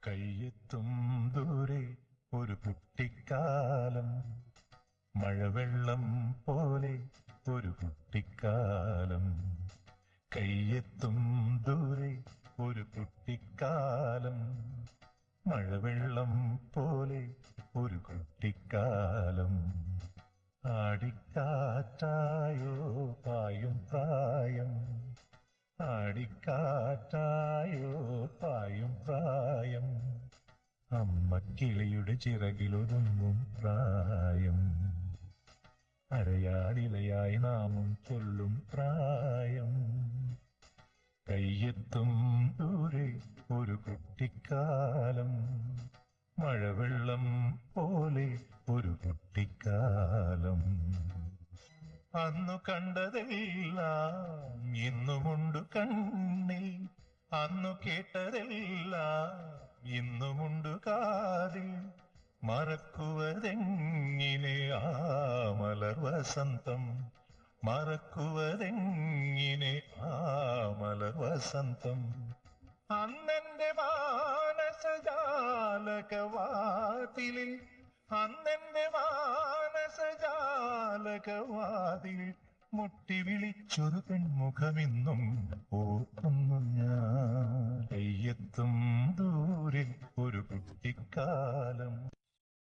കയ്യെത്തും ദൂരെ ഒരു കുട്ടിക്കാലം, മഴവെള്ളം പോലെ ഒരു കുട്ടിക്കാലം. കയ്യെത്തും ദൂരെ ഒരു കുട്ടിക്കാലം, മഴവെള്ളം പോലെ ഒരു കുട്ടിക്കാലം. ആടിക്കാറ്റായോ പായും പ്രായം, ആടിക്കാറ്റായോ പായും പ്രായം. അമ്മക്കിളിയുടെ ചിറകിലൊതുങ്ങും പ്രായം, അരയാടിലയായി നാമം ചൊല്ലും പ്രായം. കയ്യെത്തും ദൂരെ ഒരു കുട്ടിക്കാലം, മഴവെള്ളം പോലെ ഒരു കുട്ടിക്കാലം. അന്നു കണ്ടതെല്ലാം ഇന്നുമുണ്ട് കണ്ണിൽ, അന്നു കേട്ടതെല്ലാം ഇന്നുമുണ്ട് കാതിൽ. മറക്കുവതെങ്ങിനെ ആ മലർ വസന്തം, മറക്കുവതെങ്ങിനെ ആ മലർ വസന്തം. അന്നെന്റെ മാനസജാലകവാതിലിൽ, അന്നെന്റെ മാനസജാലകവാതിലിൽ മുട്ടി വിളിച്ചൊരു പെൺമുഖമിന്നും ഓർക്കുന്നു ഞാൻ. കയ്യെത്തും ദൂരെ ഒരു കുട്ടിക്കാലം.